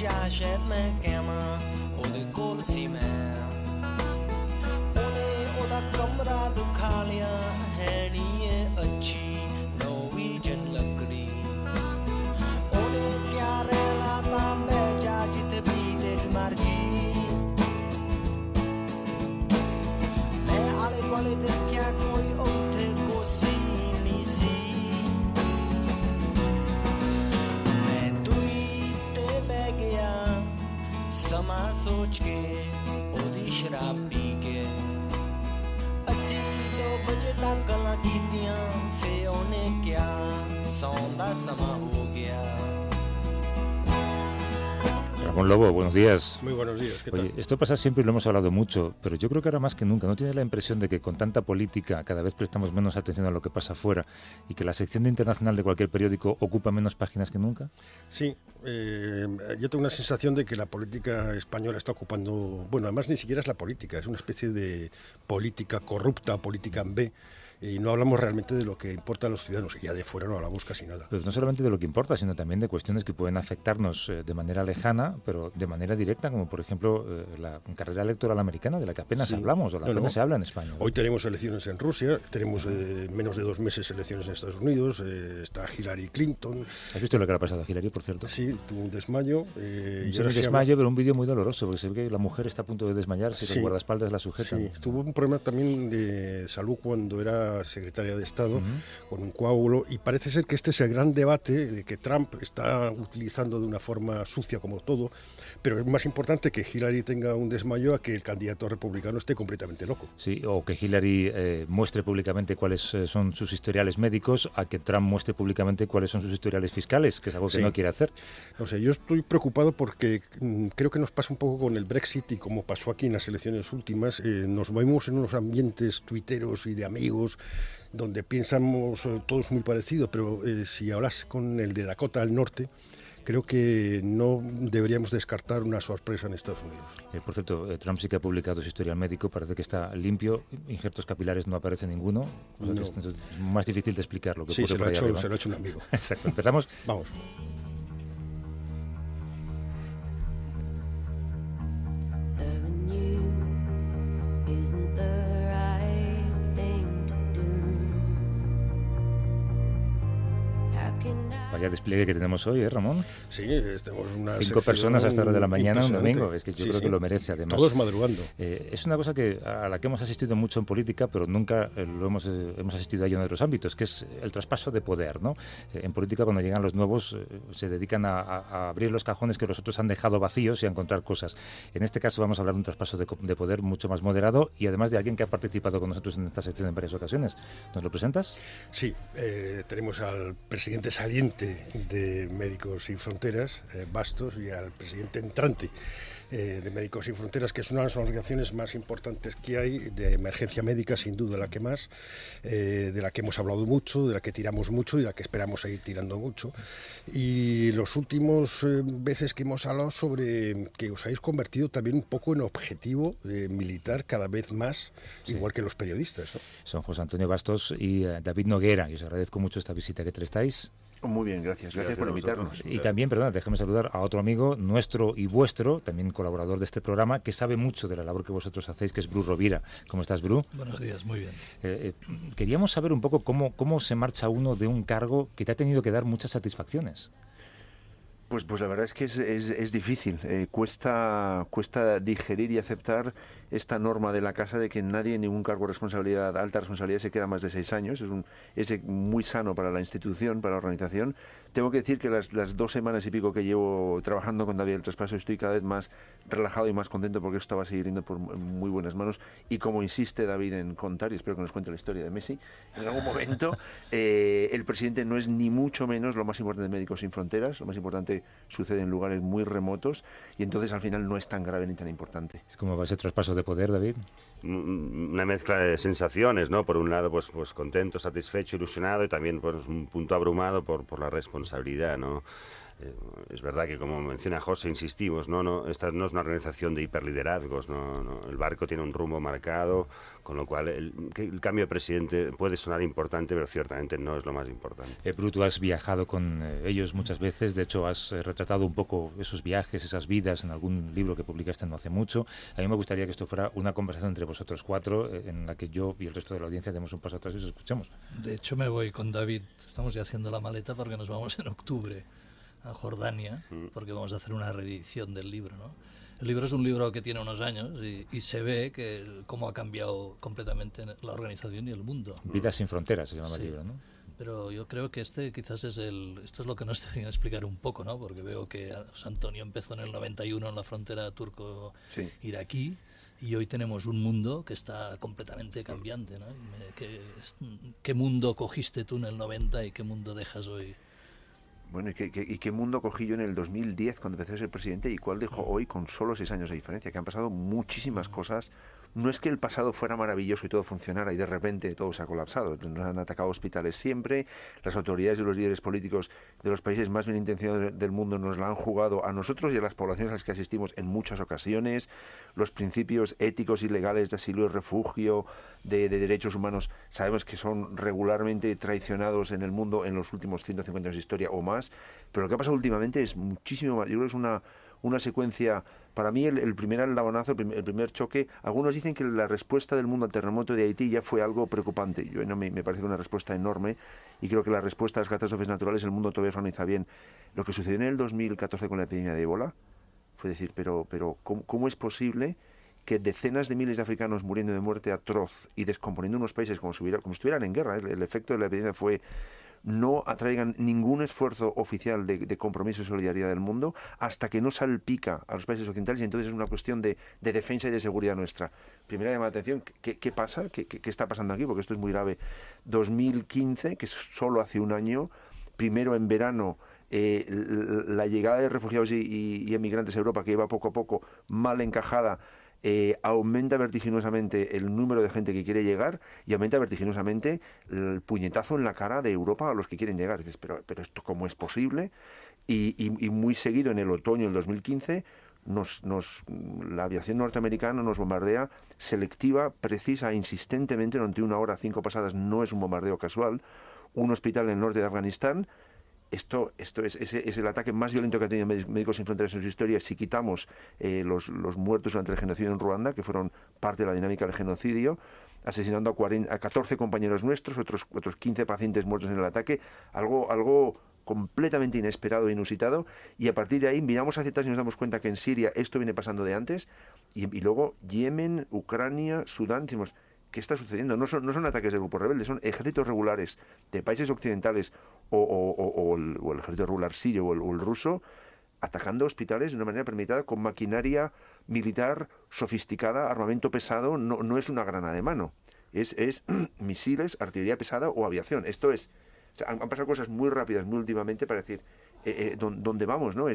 ਸ਼ਾਇਦ ਮੈਂ ਕਹਾਂ ਉਹਦੇ ਕੋਲ ਸੀ ਮੈਂ ਉਹਨੇ ਉਹਦਾ ਕਮਰਾ ਦਿਖਾ ਲਿਆ ਹੈ ਨੀ ਇਹ ਅੱਛੀ ਨੋਰਵੀਜਨ ਲੱਕੜੀ ਉਹਨੇ ਕਿਆ ਰਹਿਣਾ ਤਾਂ ਬਹਿ ਜਾ ਜਿੱਥੇ ਵੀ ਤੇਰੀ ਮਰਜ਼ੀ ਮੈਂ ਆਲੇ ਦੁਆਲੇ ਦੇਖਿਆ ਕੋਈ ਉੱਥੇ ਕੁਰਸੀ ਨਹੀਂ ਸੀ ਮੈਂ ਦੂਈ ਤੇ ਬਹਿ ਗਿਆ ਸਮਾਂ ਸੋਚ ਕੇ ਉਹਦੀ ਸ਼ਰਾਬ ਪੀ ਕੇ ਅਸੀਂ 2 ਵਜੇ ਤੱਕ ਗੱਲਾਂ ਕੀਤੀਆਂ ਫੇ ਉਹਨੇ ਕਿਹਾ ਸੌਣ ਦਾ ਸਮਾਂ ਹੋ ਗਿਆ Ramón Lobo, buenos días. Muy buenos días, ¿qué tal? Oye, esto pasa siempre y lo hemos hablado mucho, pero yo creo que ahora más que nunca, ¿no tienes la impresión de que con tanta política cada vez prestamos menos atención a lo que pasa afuera y que la sección de internacional de cualquier periódico ocupa menos páginas que nunca? Sí, yo tengo una sensación de que la política española está ocupando, bueno, además ni siquiera es la política, es una especie de política corrupta, política en B, y no hablamos realmente de lo que importa a los ciudadanos, y ya de fuera no hablamos casi nada. Pero no solamente de lo que importa, sino también de cuestiones que pueden afectarnos de manera lejana, pero de manera directa, como por ejemplo la carrera electoral americana, de la que apenas hablamos, o la que apenas se habla en España. Hoy tenemos elecciones en Rusia, tenemos menos de 2 meses elecciones en Estados Unidos, está Hillary Clinton. ¿Has visto lo que le ha pasado a Hillary, por cierto? Sí, tuvo un desmayo. Un desmayo, pero un vídeo muy doloroso, porque se ve que la mujer está a punto de desmayarse y los guardaespaldas la sujetan. Sí, tuvo un problema también de salud cuando era secretaria de Estado, con un coágulo, y parece ser que este es el gran debate de que Trump está utilizando de una forma sucia como todo, pero es más importante que Hillary tenga un desmayo a que el candidato republicano esté completamente loco. Sí, o que Hillary muestre públicamente cuáles son sus historiales médicos, a que Trump muestre públicamente cuáles son sus historiales fiscales, que es algo que no quiere hacer. No sé, yo estoy preocupado porque creo que nos pasa un poco con el Brexit y como pasó aquí en las elecciones últimas, nos movemos en unos ambientes tuiteros y de amigos donde pensamos todos muy parecidos, pero si hablas con el de Dakota del Norte, creo que no deberíamos descartar una sorpresa en Estados Unidos. Por cierto, Trump sí que ha publicado su historial médico, parece que está limpio, injertos capilares no aparece ninguno, o sea, que es más difícil de explicar lo que ocurre por ahí arriba. Se lo ha hecho un amigo. Exacto, empezamos. Vamos. Vaya despliegue que tenemos hoy, Ramón? Sí, tenemos unas 5 personas hasta la hora de la mañana, un domingo. Es que yo creo que lo merece, además. Todos madrugando. Es una cosa a la que hemos asistido mucho en política, pero nunca hemos asistido a ello en otros ámbitos, que es el traspaso de poder, ¿no? En política, cuando llegan los nuevos, se dedican a abrir los cajones que los otros han dejado vacíos y a encontrar cosas. En este caso vamos a hablar de un traspaso de poder mucho más moderado y además de alguien que ha participado con nosotros en esta sección en varias ocasiones. ¿Nos lo presentas? Sí, tenemos al presidente saliente de Médicos Sin Fronteras, Bastos, y al presidente entrante de Médicos Sin Fronteras, que es una de las organizaciones más importantes que hay de emergencia médica, sin duda la que más, de la que hemos hablado mucho, de la que tiramos mucho y de la que esperamos seguir tirando mucho. Y los últimos veces que hemos hablado sobre que os habéis convertido también un poco en objetivo militar cada vez más, igual que los periodistas, ¿no? Son José Antonio Bastos y David Noguera, y os agradezco mucho esta visita. ¿Qué tal estáis? Muy bien, gracias por invitarnos. Y también, perdón, déjame saludar a otro amigo nuestro y vuestro, también colaborador de este programa, que sabe mucho de la labor que vosotros hacéis, que es Bru Rovira. ¿Cómo estás, Bru? Buenos días, muy bien. Queríamos saber un poco cómo se marcha uno de un cargo que te ha tenido que dar muchas satisfacciones. Pues la verdad es que es difícil, cuesta digerir y aceptar esta norma de la casa de que nadie en ningún cargo de responsabilidad, alta responsabilidad, se queda más de 6 años. Es muy sano para la institución, para la organización. Tengo que decir que las 2 semanas y pico que llevo trabajando con David el traspaso estoy cada vez más relajado y más contento porque esto va a seguir yendo por muy buenas manos. Y como insiste David en contar, y espero que nos cuente la historia de Messi, en algún momento el presidente no es ni mucho menos lo más importante de Médicos Sin Fronteras. Lo más importante sucede en lugares muy remotos y entonces al final no es tan grave ni tan importante. ¿Cómo va ese traspaso de poder, David? Una mezcla de sensaciones, ¿no? Por un lado, pues contento, satisfecho, ilusionado, y también pues un punto abrumado por la responsabilidad, ¿no? Es verdad que, como menciona José, insistimos, esta no es una organización de hiperliderazgos, el barco tiene un rumbo marcado, con lo cual el cambio de presidente puede sonar importante, pero ciertamente no es lo más importante. Bru, tú has viajado con ellos muchas veces, de hecho has retratado un poco esos viajes, esas vidas en algún libro que publicaste no hace mucho. A mí me gustaría que esto fuera una conversación entre vosotros cuatro, en la que yo y el resto de la audiencia demos un paso atrás y os escuchemos. De hecho me voy con David, estamos ya haciendo la maleta porque nos vamos en octubre a Jordania, porque vamos a hacer una reedición del libro, ¿no? El libro es un libro que tiene unos años y se ve que cómo ha cambiado completamente la organización y el mundo. Vidas sin fronteras se llama el Sí. libro, ¿no? Pero yo creo que quizás esto es lo que nos deberían explicar un poco, ¿no? Porque veo que José Antonio empezó en el 91 en la frontera turco-iraquí y hoy tenemos un mundo que está completamente cambiante, ¿no? ¿Qué mundo cogiste tú en el 90 y qué mundo dejas hoy? Bueno, ¿y qué mundo cogí yo en el 2010 cuando empecé a ser presidente y cuál dejo hoy con solo 6 años de diferencia? Que han pasado muchísimas cosas. No es que el pasado fuera maravilloso y todo funcionara y de repente todo se ha colapsado. Nos han atacado hospitales siempre, las autoridades y los líderes políticos de los países más bien intencionados del mundo nos la han jugado a nosotros y a las poblaciones a las que asistimos en muchas ocasiones. Los principios éticos y legales de asilo y refugio, de derechos humanos, sabemos que son regularmente traicionados en el mundo en los últimos 150 años de historia o más. Pero lo que ha pasado últimamente es muchísimo más. Yo creo que es una secuencia. Para mí el primer aldabonazo, el primer choque, algunos dicen que la respuesta del mundo al terremoto de Haití ya fue algo preocupante. Yo no me parece una respuesta enorme y creo que la respuesta a las catástrofes naturales el mundo todavía se organiza bien. Lo que sucedió en el 2014 con la epidemia de ébola fue decir, pero ¿cómo es posible que decenas de miles de africanos muriendo de muerte atroz y descomponiendo unos países como si estuvieran en guerra? El efecto de la epidemia fue no atraigan ningún esfuerzo oficial de compromiso y solidaridad del mundo hasta que no salpica a los países occidentales y entonces es una cuestión de defensa y de seguridad nuestra. Primera llamada de atención, ¿qué pasa? ¿Qué está pasando aquí? Porque esto es muy grave. 2015, que es solo hace un año, primero en verano, la llegada de refugiados y emigrantes a Europa, que iba poco a poco mal encajada, aumenta vertiginosamente el número de gente que quiere llegar y aumenta vertiginosamente el puñetazo en la cara de Europa a los que quieren llegar. Dices, pero esto ¿cómo es posible? Y muy seguido, en el otoño del 2015, la aviación norteamericana nos bombardea selectiva, precisa, insistentemente, durante 1 hora, 5 pasadas, no es un bombardeo casual, un hospital en el norte de Afganistán. Esto es el ataque más violento que ha tenido Médicos Sin Fronteras en su historia. Si quitamos los muertos durante el genocidio en Ruanda, que fueron parte de la dinámica del genocidio, asesinando a 14 compañeros nuestros, otros 15 pacientes muertos en el ataque, algo completamente inesperado e inusitado, y a partir de ahí miramos hacia atrás y nos damos cuenta que en Siria esto viene pasando de antes, y luego Yemen, Ucrania, Sudán, decimos, ¿qué está sucediendo? No son ataques de grupos rebeldes, son ejércitos regulares de países occidentales o el ejército regular sirio o el ruso atacando hospitales de una manera permitida con maquinaria militar sofisticada, armamento pesado. No es una granada de mano, es misiles, artillería pesada o aviación. Esto es, o sea, han pasado cosas muy rápidas, muy últimamente, para decir dónde vamos, ¿no?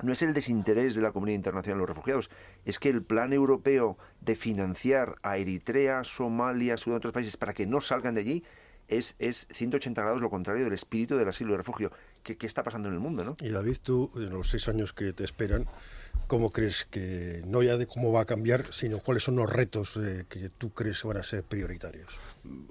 No es el desinterés de la comunidad internacional en los refugiados, es que el plan europeo de financiar a Eritrea, Somalia, Sudán, otros países para que no salgan de allí es 180 grados lo contrario del espíritu del asilo y refugio. ¿Qué está pasando en el mundo, no? Y David, tú, en los 6 años que te esperan, ¿cómo crees que, no ya de cómo va a cambiar, sino cuáles son los retos que tú crees que van a ser prioritarios?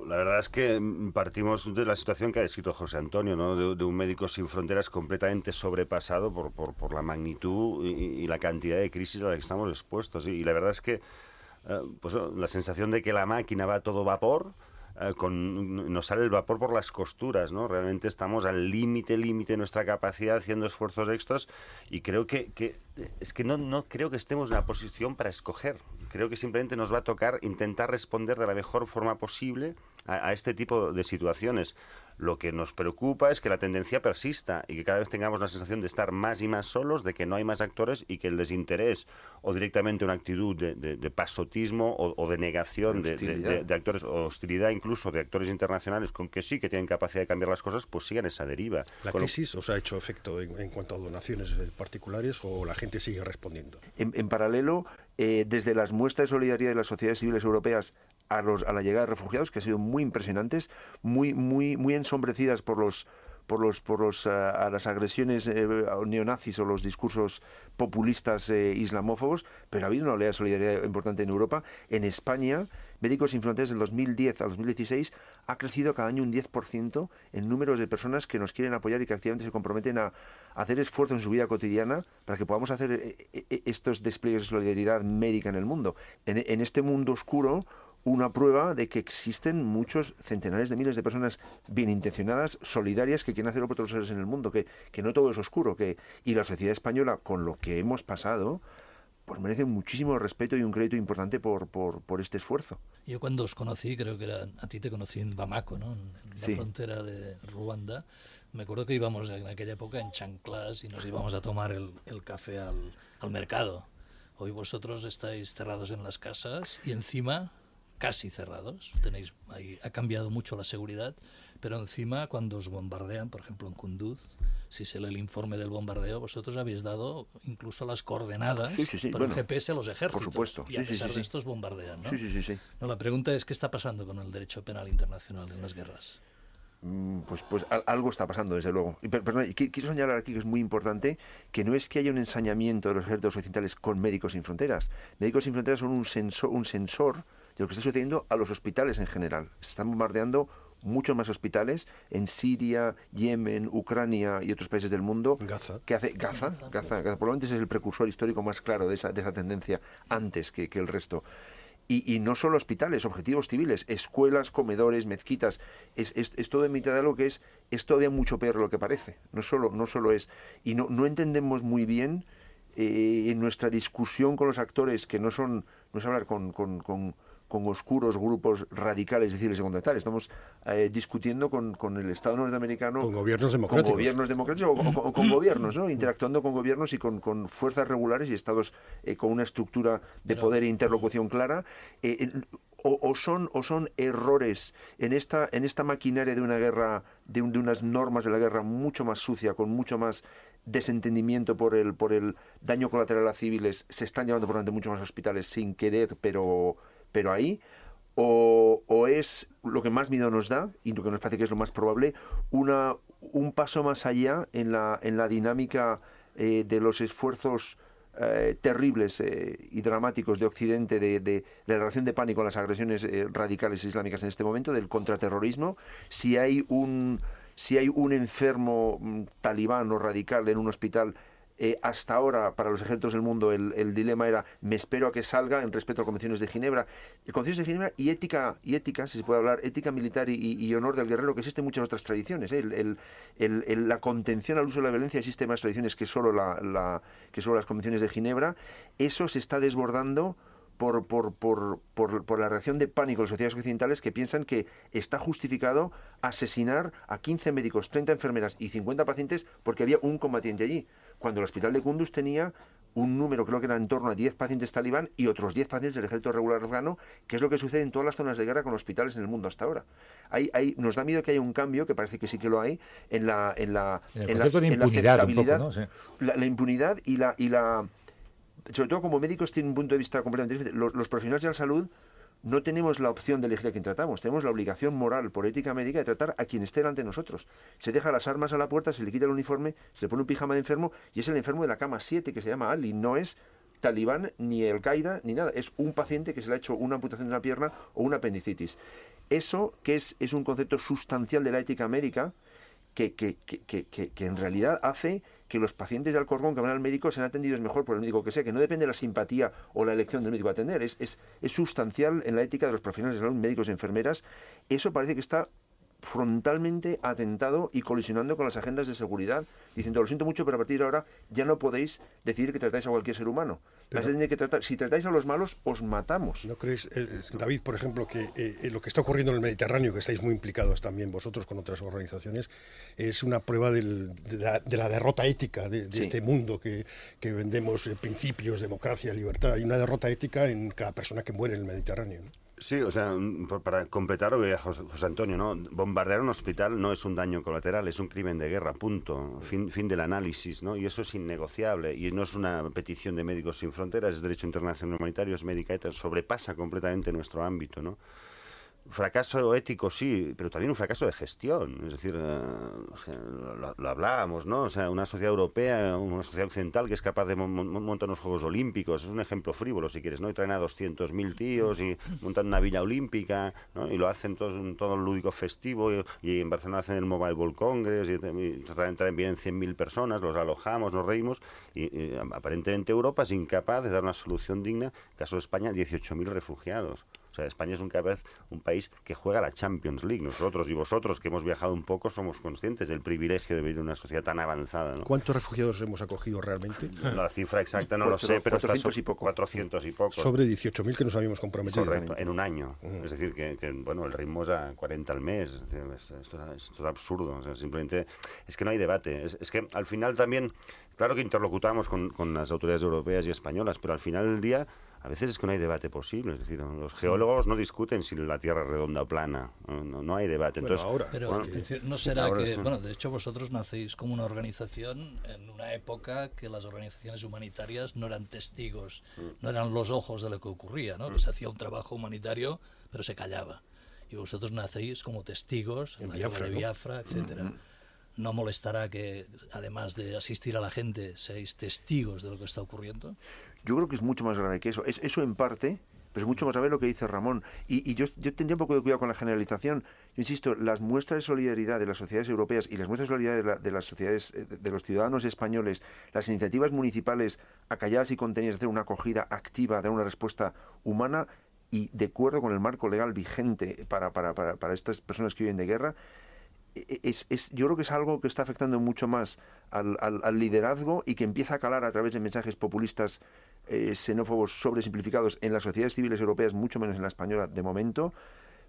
La verdad es que partimos de la situación que ha descrito José Antonio, ¿no? de un Médicos Sin Fronteras completamente sobrepasado por la magnitud y la cantidad de crisis a la que estamos expuestos. Y la verdad es que pues, la sensación de que la máquina va a todo vapor, nos sale el vapor por las costuras, ¿no? Realmente estamos al límite de nuestra capacidad haciendo esfuerzos extras y creo que no creo que estemos en una posición para escoger. Creo que simplemente nos va a tocar intentar responder de la mejor forma posible a este tipo de situaciones. Lo que nos preocupa es que la tendencia persista y que cada vez tengamos la sensación de estar más y más solos, de que no hay más actores y que el desinterés o directamente una actitud de pasotismo o de negación de actores, o hostilidad incluso de actores internacionales con que sí que tienen capacidad de cambiar las cosas, pues sigan esa deriva. ¿La crisis os ha hecho efecto en cuanto a donaciones particulares o la gente sigue respondiendo? En paralelo, desde las muestras de solidaridad de las sociedades civiles europeas a la llegada de refugiados, que han sido muy impresionantes, muy ensombrecidas por a las agresiones neonazis o los discursos populistas islamófobos, pero ha habido una oleada de solidaridad importante en Europa. En España, Médicos Sin Fronteras del 2010 al 2016 ha crecido cada año un 10% en números de personas que nos quieren apoyar y que activamente se comprometen a hacer esfuerzo en su vida cotidiana para que podamos hacer estos despliegues de solidaridad médica en el mundo. En este mundo oscuro, una prueba de que existen muchos centenares de miles de personas bien intencionadas, solidarias, que quieren hacer por otros seres en el mundo, que no todo es oscuro, y la sociedad española, con lo que hemos pasado, pues merece muchísimo respeto y un crédito importante por este esfuerzo. Yo cuando os conocí, creo que a ti te conocí en Bamako, ¿no? En la frontera de Ruanda. Me acuerdo que íbamos en aquella época en chanclas y nos íbamos a tomar el café al mercado. Hoy vosotros estáis cerrados en las casas y encima casi cerrados. Ha cambiado mucho la seguridad, pero encima cuando os bombardean, por ejemplo en Kunduz, si se lee el informe del bombardeo, vosotros habéis dado incluso las coordenadas por el GPS a los ejércitos. Por supuesto. Y a pesar de estos bombardean, ¿no? Sí. No, la pregunta es, ¿qué está pasando con el derecho penal internacional en las guerras? Pues algo está pasando, desde luego. Pero quiero señalar aquí que es muy importante que no es que haya un ensañamiento de los ejércitos occidentales con Médicos Sin Fronteras. Médicos Sin Fronteras son un sensor de lo que está sucediendo a los hospitales en general. Se están bombardeando muchos más hospitales en Siria, Yemen, Ucrania y otros países del mundo. Gaza. Gaza probablemente es el precursor histórico más claro de esa tendencia antes que el resto. Y no solo hospitales, objetivos civiles, escuelas, comedores, mezquitas, es todo en mitad de algo que es todavía mucho peor de lo que parece. No solo es. Y no entendemos muy bien en nuestra discusión con los actores, que no es hablar con oscuros grupos radicales de civiles y contratales. Estamos discutiendo con el Estado norteamericano, con gobiernos democráticos, o con gobiernos, ¿no? Interactuando con gobiernos y con fuerzas regulares y estados con una estructura de poder e interlocución clara. O son errores en esta maquinaria de una guerra, de unas normas de la guerra mucho más sucia, con mucho más desentendimiento por el daño colateral a civiles. Se están llevando por delante muchos más hospitales sin querer, pero ahí, o es lo que más miedo nos da, y lo que nos parece que es lo más probable, un paso más allá en la dinámica de los esfuerzos terribles y dramáticos de Occidente, de la relación de pánico a las agresiones radicales islámicas en este momento, del contraterrorismo. Si hay un enfermo talibán o radical en un hospital, hasta ahora, para los ejércitos del mundo, el dilema era: me espero a que salga en respeto a Convenciones de Ginebra. Convenciones de Ginebra y ética, si se puede hablar, ética militar y honor del guerrero, que existen muchas otras tradiciones. La contención al uso de la violencia existe más tradiciones que solo las Convenciones de Ginebra. Eso se está desbordando por la reacción de pánico de las sociedades occidentales, que piensan que está justificado asesinar a 15 médicos, 30 enfermeras y 50 pacientes porque había un combatiente allí, cuando el hospital de Kunduz tenía un número, creo que era en torno a 10 pacientes talibán y otros 10 pacientes del ejército regular afgano, que es lo que sucede en todas las zonas de guerra con hospitales en el mundo hasta ahora. Nos da miedo que haya un cambio, que parece que sí que lo hay, en la impunidad, un poco, ¿no? Sí. La impunidad y la sobre todo como médicos tienen un punto de vista completamente diferente. Los profesionales de la salud no tenemos la opción de elegir a quien tratamos, tenemos la obligación moral, por ética médica, de tratar a quien esté delante de nosotros. Se deja las armas a la puerta, se le quita el uniforme, se le pone un pijama de enfermo, y es el enfermo de la cama 7, que se llama Ali. No es talibán, ni Al-Qaeda, ni nada. Es un paciente que se le ha hecho una amputación de una pierna o una apendicitis. Eso, que es un concepto sustancial de la ética médica, que en realidad hace que los pacientes de Alcorcón que van al médico sean atendidos mejor por el médico que sea, que no depende de la simpatía o la elección del médico a atender. Es sustancial en la ética de los profesionales de salud, médicos y enfermeras. Eso parece que está frontalmente atentado y colisionando con las agendas de seguridad, diciendo: lo siento mucho, pero a partir de ahora ya no podéis decidir que tratáis a cualquier ser humano. Si tratáis a los malos, os matamos. ¿No creéis, David, por ejemplo, que lo que está ocurriendo en el Mediterráneo, que estáis muy implicados también vosotros con otras organizaciones, es una prueba de la derrota ética de este mundo que vendemos principios, democracia, libertad? Hay una derrota ética en cada persona que muere en el Mediterráneo, ¿no? Sí, o sea, para completar lo que decía José Antonio, ¿no? Bombardear un hospital no es un daño colateral, es un crimen de guerra, punto. Fin del análisis, ¿no? Y eso es innegociable. Y no es una petición de Médicos Sin Fronteras, es derecho internacional humanitario, es médica ética, sobrepasa completamente nuestro ámbito, ¿no? fracaso ético sí, pero también un fracaso de gestión. Es decir, lo hablábamos, ¿no? O sea, una sociedad europea, una sociedad occidental que es capaz de montar unos Juegos Olímpicos, es un ejemplo frívolo, si quieres, ¿no? Y traen a 200.000 tíos y montan una villa olímpica, ¿no? Y lo hacen todo lúdico festivo, y en Barcelona hacen el Mobile World Congress, y vienen 100.000 personas, los alojamos, nos reímos, y aparentemente Europa es incapaz de dar una solución digna. Caso de España, 18.000 refugiados. O sea, España es un país que juega la Champions League. Nosotros y vosotros, que hemos viajado un poco, somos conscientes del privilegio de vivir en una sociedad tan avanzada, ¿no? ¿Cuántos refugiados hemos acogido realmente? La cifra exacta no lo sé, pero 400 y poco. 400 y poco. Sobre 18.000 que nos habíamos comprometido. Correcto, en un año. Es decir, que bueno, el ritmo es a 40 al mes. Esto es absurdo. O sea, simplemente es que no hay debate. Es que al final también, claro que interlocutamos con las autoridades europeas y españolas, pero al final del día a veces es que no hay debate posible. Es decir, los geólogos no discuten si la Tierra es redonda o plana. No hay debate. Bueno, entonces, ahora. Pero no será que, bueno, de hecho vosotros nacéis como una organización en una época que las organizaciones humanitarias no eran testigos, no eran los ojos de lo que ocurría, ¿no? Que se hacía un trabajo humanitario, pero se callaba. Y vosotros nacéis como testigos en la guerra de Biafra, etcétera. ¿No molestará que, además de asistir a la gente, seáis testigos de lo que está ocurriendo? Yo creo que es mucho más grave que eso. Eso en parte, pero es mucho más grave lo que dice Ramón. Y yo tendría un poco de cuidado con la generalización. Yo insisto, las muestras de solidaridad de las sociedades europeas y las muestras de solidaridad de las sociedades, de los ciudadanos españoles, las iniciativas municipales acalladas y contenidas de hacer una acogida activa, dar una respuesta humana y de acuerdo con el marco legal vigente para estas personas que viven de guerra, yo creo que es algo que está afectando mucho más al liderazgo y que empieza a calar a través de mensajes populistas, xenófobos, sobresimplificados en las sociedades civiles europeas, mucho menos en la española de momento,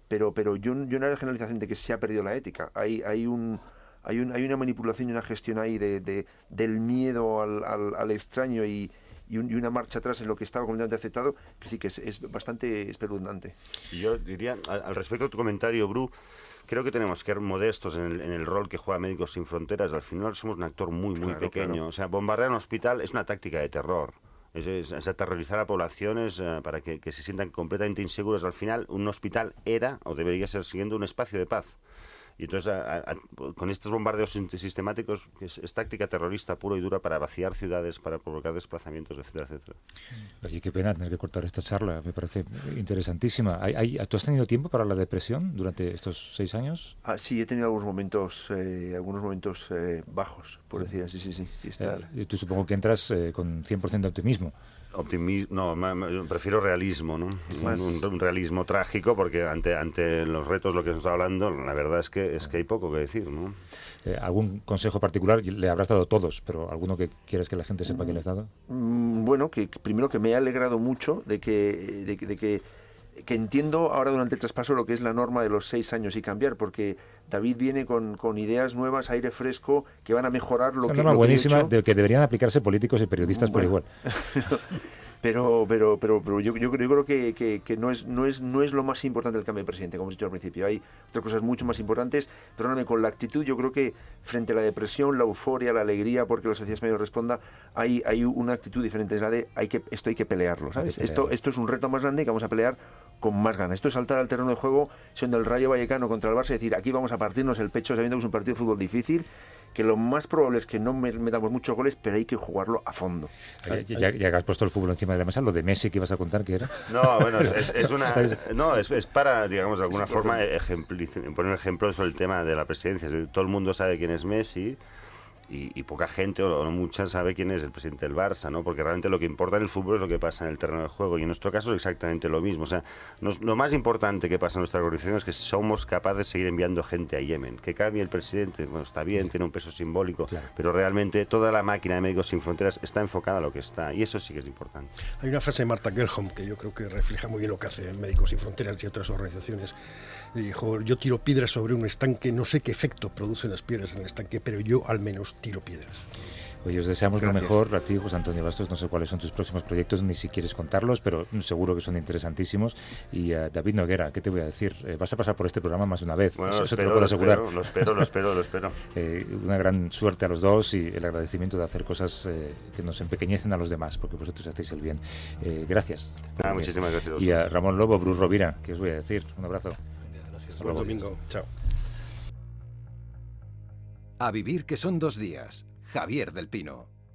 pero yo no haría generalización de que se ha perdido la ética. Hay una manipulación y una gestión ahí del miedo al extraño y una marcha atrás en lo que estaba completamente aceptado, que sí que es bastante espeluznante. Yo diría, al respecto de tu comentario, Bru, creo que tenemos que ser modestos en el rol que juega Médicos Sin Fronteras. Al final somos un actor muy pequeño. Claro. O sea, bombardear un hospital es una táctica de terror. Es aterrorizar a poblaciones para que se sientan completamente inseguros. Al final, un hospital era o debería ser siguiendo un espacio de paz. Y entonces, con estos bombardeos sistemáticos, es táctica terrorista pura y dura para vaciar ciudades, para provocar desplazamientos, etcétera, etcétera. Oye, qué pena tener que cortar esta charla, me parece interesantísima. ¿Tú has tenido tiempo para la depresión durante estos 6 años? Sí, he tenido algunos momentos bajos, por decir así, sí. Tú supongo que entras con 100% de optimismo. No, prefiero realismo, ¿no? Un realismo trágico, porque ante los retos, lo que se está hablando, la verdad es que hay poco que decir, ¿no? ¿Algún consejo particular? Le habrás dado todos, pero ¿alguno que quieres que la gente sepa que le has dado? Bueno, que primero que me ha alegrado mucho de que entiendo ahora durante el traspaso lo que es la norma de los 6 años y cambiar, porque David viene con ideas nuevas, aire fresco, que van a mejorar lo que... Es una norma buenísima de que deberían aplicarse políticos y periodistas por igual. Pero yo creo que no es lo más importante el cambio de presidente, como he dicho al principio. Hay otras cosas mucho más importantes. Perdóname, con la actitud, yo creo que frente a la depresión, la euforia, la alegría, porque la sociedad española responda, hay una actitud diferente. Es la de esto hay que pelearlo, ¿sabes? Esto es un reto más grande que vamos a pelear con más ganas. Esto es saltar al terreno de juego, siendo el Rayo Vallecano contra el Barça, y decir, aquí vamos a partirnos el pecho sabiendo que es un partido de fútbol difícil, que lo más probable es que no metamos muchos goles, pero hay que jugarlo a fondo. Ya que has puesto el fútbol encima de la mesa, lo de Messi que ibas a contar, ¿qué era? No, bueno, es para, digamos, de alguna forma poner un ejemplo sobre el tema de la presidencia. Todo el mundo sabe quién es Messi, y poca gente, o no mucha, sabe quién es el presidente del Barça, ¿no? Porque realmente lo que importa en el fútbol es lo que pasa en el terreno de juego, y en nuestro caso es exactamente lo mismo. O sea, lo más importante que pasa en nuestra organización es que somos capaces de seguir enviando gente a Yemen. Que cambie el presidente, bueno, está bien, tiene un peso simbólico, claro, pero realmente toda la máquina de Médicos Sin Fronteras está enfocada a lo que está, y eso sí que es importante. Hay una frase de Marta Gellhom que yo creo que refleja muy bien lo que hace Médicos Sin Fronteras y otras organizaciones. Dijo, yo tiro piedras sobre un estanque, no sé qué efecto producen las piedras en el estanque, pero yo al menos tiro piedras. Oye, os deseamos lo mejor a ti, José Antonio Bastos. No sé cuáles son tus próximos proyectos, ni si quieres contarlos, pero seguro que son interesantísimos. Y David Noguera, ¿qué te voy a decir? Vas a pasar por este programa más de una vez, bueno, eso te lo puedo asegurar. Lo espero. Una gran suerte a los dos, y el agradecimiento de hacer cosas que nos empequeñecen a los demás, porque vosotros hacéis el bien. Gracias. Muchísimas gracias. Y a Ramón Lobo, Bru Rovira, ¿qué os voy a decir? Un abrazo. Buen domingo. Chao. A vivir que son 2 días. Javier del Pino.